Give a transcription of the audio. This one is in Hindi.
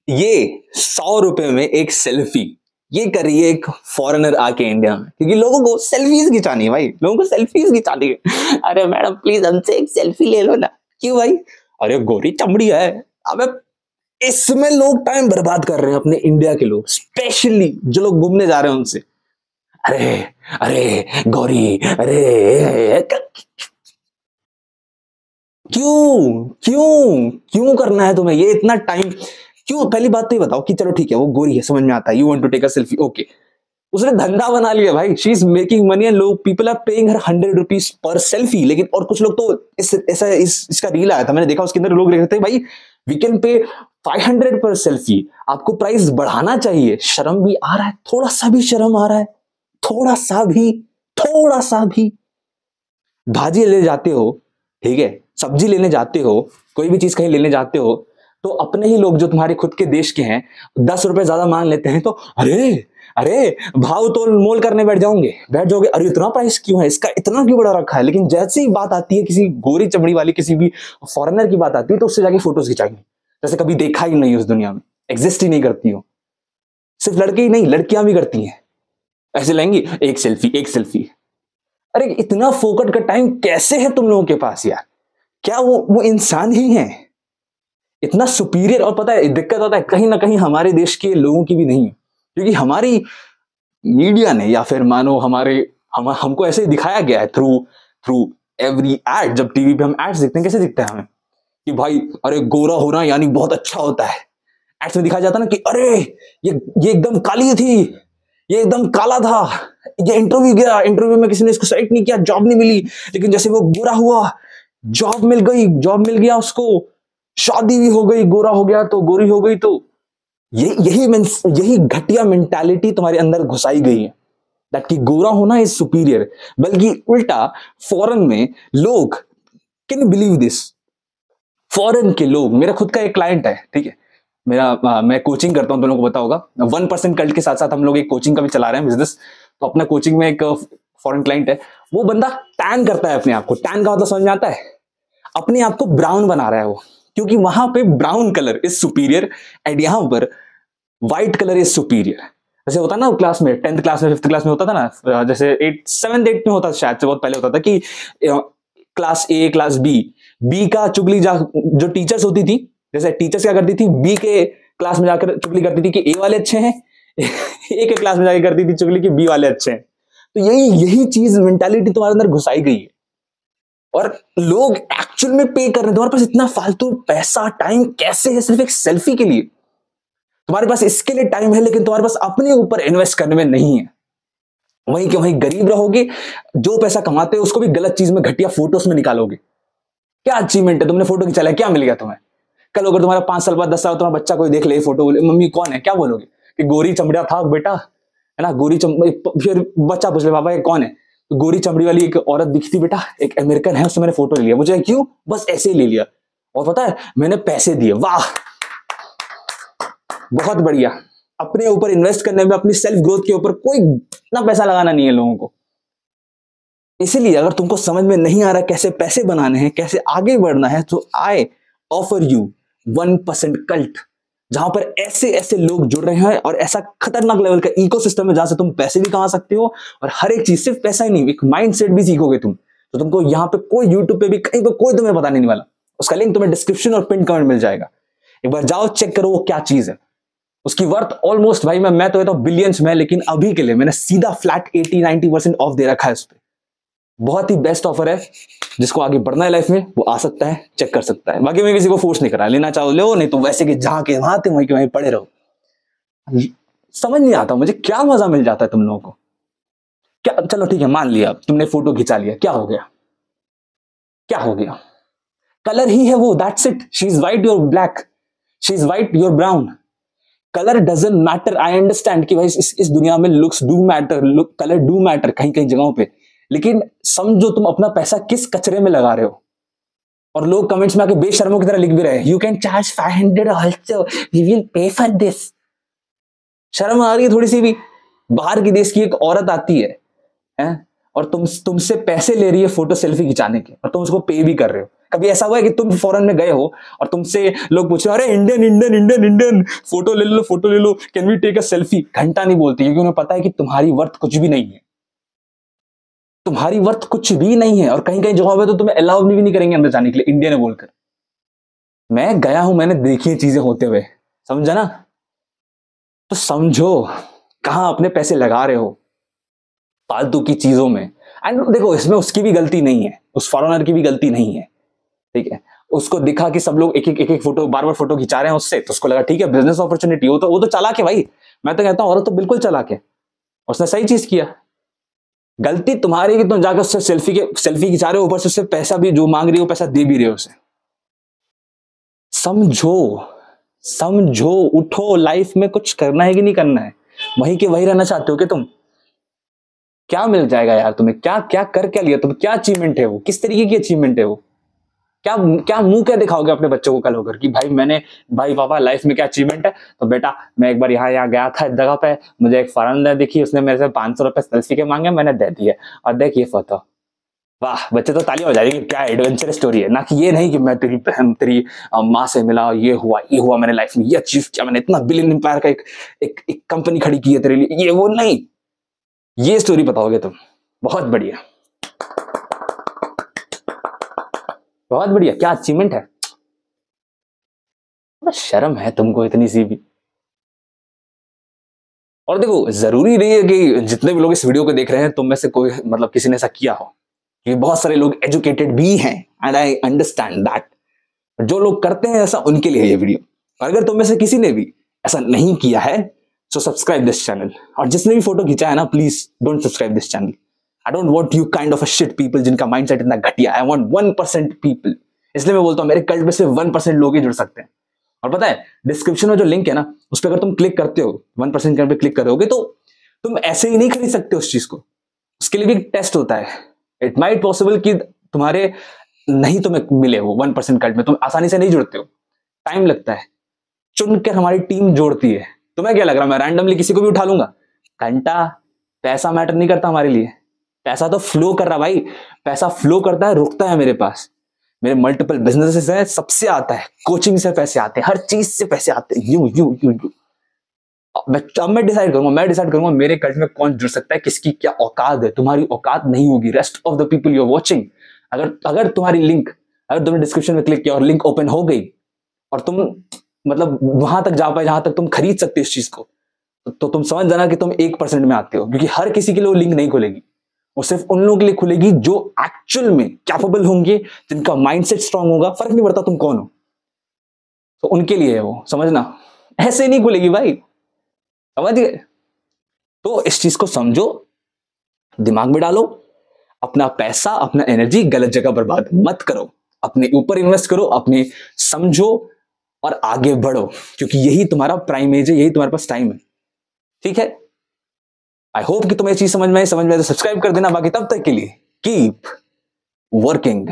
ये 100 रुपए में एक सेल्फी ये करिए एक फॉरेनर आके इंडिया में, क्योंकि लोगों को सेल्फीज खिंचानी है भाई, लोगों को सेल्फीज खिंचानी है। अरे मैडम प्लीज हमसे एक सेल्फी ले लो ना। क्यों भाई? अरे गोरी चमड़ी है। अबे इसमें लोग टाइम बर्बाद कर रहे हैं अपने इंडिया के लोग, स्पेशली जो लोग घूमने जा रहे हैं उनसे। अरे अरे गौरी, अरे क्यों क्यों क्यों करना है तुम्हें ये इतना टाइम? क्यों? पहली बात तो ये बताओ कि चलो ठीक है वो गोरी है, समझ में आता है, you want to take a selfie, okay. उसने धंधा बना लिया भाई, she is making money and लोग पीपल आर पेइंग हर 100 रुपीज पर सेल्फी। लेकिन और कुछ लोग तो इसका रील आया था, मैंने देखा, उसके अंदर लोग लिख रहे थे भाई वी कैन पे 500 पर सेल्फी, आपको प्राइस बढ़ाना चाहिए। शर्म भी आ रहा है? थोड़ा सा भी शर्म आ रहा है? थोड़ा सा भी, थोड़ा सा भी। भाजी ले जाते हो, ठीक है, सब्जी लेने जाते हो, कोई भी चीज कहीं लेने जाते हो, तो अपने ही लोग जो तुम्हारे खुद के देश के हैं 10 रुपए ज्यादा मान लेते हैं, तो अरे अरे भाव तोल मोल करने बैठ जाओगे, अरे इतना प्राइस क्यों है इसका, इतना क्यों बड़ा रखा है। लेकिन जैसे ही बात आती है किसी गोरी चमड़ी वाली किसी भी फॉरेनर की बात आती है, तो उससे जाके फोटोज खिंचाएंगे जैसे कभी देखा ही नहीं उस दुनिया में, एग्जिस्ट ही नहीं करती हो। सिर्फ लड़के ही नहीं, लड़कियां भी करती हैं, ऐसे लेंगी एक सेल्फी एक सेल्फी। अरे इतना फोकट का टाइम कैसे है तुम लोगों के पास यार? क्या वो इंसान ही है इतना सुपीरियर? और पता है दिक्कत होता है कहीं ना कहीं हमारे देश के लोगों की भी नहीं है, क्योंकि हमारी मीडिया ने, या फिर मानो हमको ऐसे दिखाया गया है थ्रू थ्रू एवरी एड। जब टीवी पे हम एड्स देखते हैं, कैसे दिखता है हमें कि भाई अरे गोरा होना यानी बहुत अच्छा होता है। एड्स में दिखाया जाता है ना कि अरे ये एकदम काली थी, ये एकदम काला था, ये इंटरव्यू गया, इंटरव्यू में किसी ने इसको सेलेक्ट नहीं किया, जॉब नहीं मिली, लेकिन जैसे वो गोरा हुआ जॉब मिल गई, जॉब मिल गया उसको, शादी भी हो गई, गोरा हो गया तो गोरी हो गई। तो यही घटिया मेंटालिटी तुम्हारे अंदर घुसाई गई है, दैट कि गोरा होना इज सुपीरियर। बल्कि उल्टा फॉरेन में लोग, कैन बिलीव दिस, फॉरेन के लोग, मेरा खुद का एक क्लाइंट है, ठीक है, मैं कोचिंग करता हूं, तुम लोगों को पता होगा 1% कल्ट के साथ साथ हम लोग एक कोचिंग का भी चला रहे हैं बिजनेस। तो अपना कोचिंग में एक फॉरेन क्लाइंट है, वो बंदा टैन करता है अपने आप को। टैन का मतलब समझ में आता है? अपने आप को ब्राउन बना रहा है वो, क्योंकि वहां पे brown colour is superior and यहां पर व्हाइट कलर इज सुपीरियर। जैसे होता ना क्लास में, 10th क्लास में, 5th क्लास में होता था ना, जैसे 7th 8th में होता था, शायद से बहुत पहले होता था कि क्लास ए क्लास बी का चुगली जो टीचर्स होती थी, जैसे टीचर्स क्या करती थी, बी के क्लास में जाकर चुगली करती थी कि ए वाले अच्छे हैं, ए के क्लास में जाकर करती थी चुगली कि बी वाले अच्छे हैं। तो यही चीज मेंटालिटी तुम्हारे अंदर घुसाई गई है, और लोग एक्चुअल में पे कर रहे हैं। तुम्हारे पास इतना फालतू पैसा टाइम कैसे है सिर्फ एक सेल्फी के लिए? तुम्हारे पास इसके लिए टाइम है, लेकिन तुम्हारे पास अपने ऊपर इन्वेस्ट करने में नहीं है। वहीं के वहीं गरीब रहोगे, जो पैसा कमाते हो उसको भी गलत चीज में, घटिया फोटोज में निकालोगे। क्या अचीवमेंट है? तुमने फोटो खिंचा लिया, क्या मिल गया तुम्हें? कल अगर तुम्हारा 5 साल बाद 10 साल तुम्हारा बच्चा कोई देख ले फोटो, बोले मम्मी कौन है, क्या बोलोगे? कि गोरी चमड़ा था बेटा, है ना, गोरी फिर बच्चा पूछ ले पापा ये कौन है, तो गोरी चमड़ी वाली एक औरत दिखी थी बेटा, एक अमेरिकन है, उससे मैंने फोटो ले लिया। मुझे क्यों? बस ऐसे ही ले लिया, और पता है मैंने पैसे दिए। वाह, बहुत बढ़िया। अपने ऊपर इन्वेस्ट करने में, अपनी सेल्फ ग्रोथ के ऊपर कोई इतना पैसा लगाना नहीं है लोगों को। इसीलिए अगर तुमको समझ में नहीं आ रहा कैसे पैसे बनाने हैं, कैसे आगे बढ़ना है, तो आई ऑफर यू 1% कल्ट, जहां पर ऐसे ऐसे लोग जुड़ रहे हैं और ऐसा खतरनाक लेवल का इकोसिस्टम है जहां से तुम पैसे भी कमा सकते हो, और हर एक चीज, सिर्फ पैसा ही नहीं, एक माइंडसेट भी सीखोगे तुम। तो तुमको यहाँ पे कोई यूट्यूब पे भी कहीं पे कोई तुम्हें पता नहीं वाला। उसका लिंक तुम्हें डिस्क्रिप्शन और पिन कमेंट मिल जाएगा, एक बार जाओ चेक करो वो क्या चीज है। उसकी वर्थ ऑलमोस्ट भाई मैं तो कहता हूं बिलियंस में, लेकिन अभी के लिए मैंने सीधा फ्लैट 80-90% ऑफ दे रखा है उस पर। बहुत ही बेस्ट ऑफर है, जिसको आगे बढ़ना है लाइफ में वो आ सकता है, चेक कर सकता है। बाकी मैं किसी को फोर्स नहीं कर रहा, लेना चाहो लो, नहीं तो वैसे कि जहां के वहां थे वहीं के वहीं पड़े रहो। समझ नहीं आता मुझे क्या मजा मिल जाता है तुम लोगों को। क्या, चलो ठीक है मान लिया तुमने फोटो खिंचा लिया, क्या हो गया? क्या हो गया? कलर ही है वो, that's it. She is white, you're black, she is white, you're brown. Colour doesn't matter. I understand कि भाई इस दुनिया में looks do matter, colour do matter कहीं कहीं जगहों पे, लेकिन समझो तुम अपना पैसा किस कचरे में लगा रहे हो। और लोग कमेंट्स में आके बेशर्मों की तरह लिख भी रहे हैं, you can charge 500 also, we will pay for this. शर्म आ रही है थोड़ी सी भी? बाहर की देश की एक औरत आती है और तुमसे पैसे ले रही है फोटो सेल्फी खिंचाने के, और तुम उसको पे भी कर रहे हो। कभी ऐसा हुआ है कि तुम फॉरेन में गए हो और तुमसे लोग पूछ रहे हो, अरे Indian Indian Indian Indian, photo ले लो, फोटो ले लो, can we take a selfie? घंटा नहीं बोलती, क्योंकि उन्हें पता है कि तुम्हारी वर्थ कुछ भी नहीं है, तुम्हारी वर्थ कुछ भी नहीं है। और कहीं कहीं जगह पे तो तुम्हें अलाउ भी नहीं करेंगे अंदर जाने के लिए, इंडियन है बोलकर। मैं गया हूं, मैंने देखी है चीजें होते हुए, समझा ना? तो समझो कहां अपने पैसे लगा रहे हो फालतू की चीजों में। एंड देखो, इसमें उसकी भी गलती नहीं है, उस फॉरेनर की भी गलती नहीं है, ठीक है? उसको दिखा कि सब लोग एक एक फोटो, बार बार फोटो खिंचा रहे हैं उससे, तो उसको लगा ठीक है बिजनेस अपॉर्चुनिटी, वो तो चालाक है भाई। मैं तो कहता हूं औरत तो बिल्कुल चालाक है, उसने सही चीज किया। गलती तुम्हारी कि तुम जाकर उससे सेल्फी खिंचा रहे हो, ऊपर से उससे पैसा भी जो मांग रही हो, पैसा दे भी रहे हो उसे। समझो, समझो, उठो, लाइफ में कुछ करना है कि नहीं करना है? वहीं के वही रहना चाहते हो कि तुम? क्या मिल जाएगा यार तुम्हें? क्या क्या कर क्या लिया तुम? क्या अचीवमेंट है वो? किस तरीके की अचीवमेंट है वो? क्या क्या मुंह क्या दिखाओगे अपने बच्चों को कल होकर कि भाई पापा लाइफ में क्या अचीवमेंट है? तो बेटा मैं एक बार यहाँ गया था इस जगह पे, मुझे एक फॉरेनर दिखी, उसने मेरे से 500 रुपए सेल्फी के मांगे, मैंने दे दिए, और देख ये फोटो। वाह, बच्चे तो तालियां हो जाएगी, क्या एडवेंचर स्टोरी है। ना कि ये नहीं कि मैं तेरी बहन, तेरी माँ से मिला, ये हुआ मैंने लाइफ में, ये अचीव किया मैंने, इतना बिलियन एम्पायर का एक कंपनी खड़ी की है तेरे लिए, ये वो नहीं। ये स्टोरी बताओगे तुम, बहुत बढ़िया, बहुत बढ़िया। क्या अचीवमेंट है? बस शर्म है तुमको इतनी सी भी। और देखो, जरूरी नहीं है कि जितने भी लोग इस वीडियो को देख रहे हैं तुम में से कोई, मतलब किसी ने ऐसा किया हो, क्योंकि बहुत सारे लोग एजुकेटेड भी हैं, एंड आई अंडरस्टैंड दैट। जो लोग करते हैं ऐसा, उनके लिए ये वीडियो। और अगर तुम में से किसी ने भी ऐसा नहीं किया है, सो सब्सक्राइब दिस चैनल। और जिसने भी फोटो खींचा है ना, please don't subscribe this channel. I don't want you kind of a shit people जिनका माइंडसेट इतना घटिया। I want 1% people. इसलिए मैं बोलता हूं मेरे कल्ट में सिर्फ 1% लोग ही जुड़ सकते हैं। और पता है, डिस्क्रिप्शन में जो लिंक है ना, उस पर अगर तुम क्लिक करते हो, 1% पे क्लिक करोगे, तो तुम ऐसे ही नहीं खरीद सकते उस चीज को। उसके लिए भी टेस्ट होता है। इट माइट पॉसिबल कि तुम्हारे नहीं तुम्हें मिले वो 1% कल्ट में, तुम आसानी से नहीं जुड़ते हो, टाइम लगता है। चुनकर हमारी टीम जोड़ती है। तुम्हें क्या लग रहा है मैं रैंडमली किसी को भी उठा लूंगा? घंटा। पैसा मैटर नहीं करता हमारे लिए। पैसा तो फ्लो कर रहा भाई, पैसा फ्लो करता है, रुकता है मेरे पास। मेरे मल्टीपल बिजनेसेस हैं, सबसे आता है, कोचिंग से पैसे आते हैं, हर चीज से पैसे आते हैं। यू यू यू यू अब मैं डिसाइड करूंगा मेरे कल्ट में कौन जुड़ सकता है, किसकी क्या औकात है। तुम्हारी औकात नहीं होगी। Rest of the people you are watching, अगर तुम्हारी लिंक, अगर तुमने डिस्क्रिप्शन में क्लिक किया और लिंक ओपन हो गई, और तुम मतलब वहां तक जा पाए जहां तक तुम खरीद सकते हो इस चीज को, तो तुम समझ जाना कि तुम 1% में आते हो। क्योंकि हर किसी के लिए वो लिंक नहीं खुलेगी, वो सिर्फ उन लोगों के लिए खुलेगी जो एक्चुअल में कैपेबल होंगे, जिनका माइंडसेट स्ट्रांग होगा। फर्क नहीं पड़ता तुम कौन हो, तो उनके लिए है वो, समझना। ऐसे नहीं खुलेगी भाई, समझ गए? तो इस चीज को समझो, दिमाग में डालो। अपना पैसा, अपना एनर्जी गलत जगह बर्बाद मत करो। अपने ऊपर इन्वेस्ट करो, अपने समझो और आगे बढ़ो, क्योंकि यही तुम्हारा प्राइम एज है, यही तुम्हारे पास टाइम है। ठीक है? आई होप कि तुम्हें चीज समझ में आई तो सब्सक्राइब कर देना। बाकी तब तक के लिए कीप वर्किंग।